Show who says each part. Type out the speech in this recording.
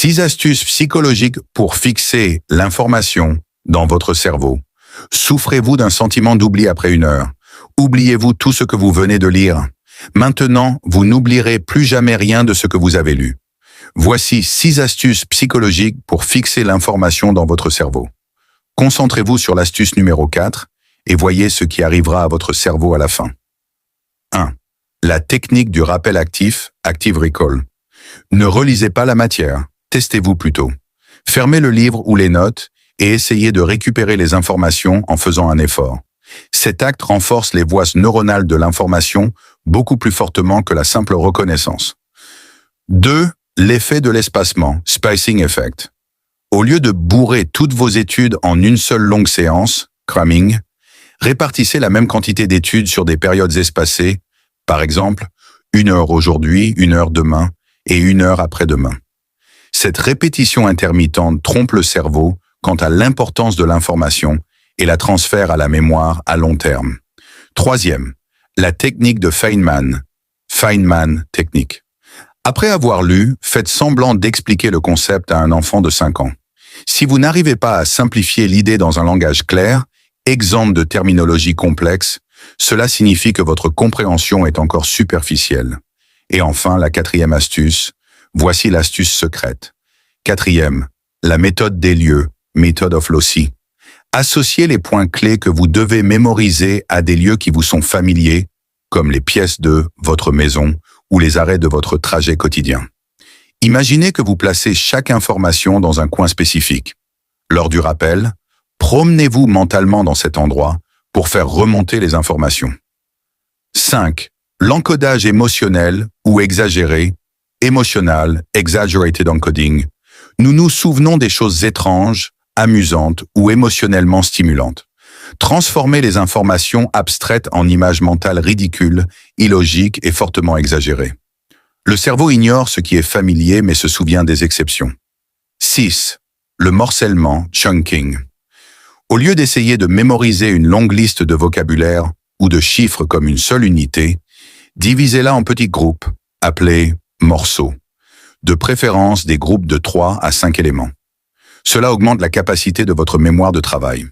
Speaker 1: 6 astuces psychologiques pour fixer l'information dans votre cerveau. Souffrez-vous d'un sentiment d'oubli après 1 heure? Oubliez-vous tout ce que vous venez de lire? Maintenant, vous n'oublierez plus jamais rien de ce que vous avez lu. Voici 6 astuces psychologiques pour fixer l'information dans votre cerveau. Concentrez-vous sur l'astuce numéro 4 et voyez ce qui arrivera à votre cerveau à la fin. 1. La technique du rappel actif, Active Recall. Ne relisez pas la matière, testez-vous plutôt. Fermez le livre ou les notes et essayez de récupérer les informations en faisant un effort. Cet acte renforce les voies neuronales de l'information beaucoup plus fortement que la simple reconnaissance. 2. L'effet de l'espacement, Spacing Effect. Au lieu de bourrer toutes vos études en une seule longue séance, cramming, répartissez la même quantité d'études sur des périodes espacées, par exemple, 1 heure aujourd'hui, 1 heure demain et 1 heure après-demain. Cette répétition intermittente trompe le cerveau quant à l'importance de l'information et la transfère à la mémoire à long terme. 3e, la technique de Feynman, Feynman technique. Après avoir lu, faites semblant d'expliquer le concept à un enfant de 5 ans. Si vous n'arrivez pas à simplifier l'idée dans un langage clair, exempt de terminologie complexe, cela signifie que votre compréhension est encore superficielle. Et enfin, la 4e astuce, voici l'astuce secrète. 4e, la méthode des lieux, Method of Loci. Associez les points clés que vous devez mémoriser à des lieux qui vous sont familiers, comme les pièces de votre maison ou les arrêts de votre trajet quotidien. Imaginez que vous placez chaque information dans un coin spécifique. Lors du rappel, promenez-vous mentalement dans cet endroit pour faire remonter les informations. 5. L'encodage émotionnel ou exagéré, emotional, exaggerated encoding. Nous nous souvenons des choses étranges, amusantes ou émotionnellement stimulantes. Transformez les informations abstraites en images mentales ridicules, illogiques et fortement exagérées. Le cerveau ignore ce qui est familier mais se souvient des exceptions. 6. Le morcellement, chunking. Au lieu d'essayer de mémoriser une longue liste de vocabulaire ou de chiffres comme une seule unité, divisez-la en petits groupes, appelés morceaux. De préférence des groupes de 3 à 5 éléments. Cela augmente la capacité de votre mémoire de travail.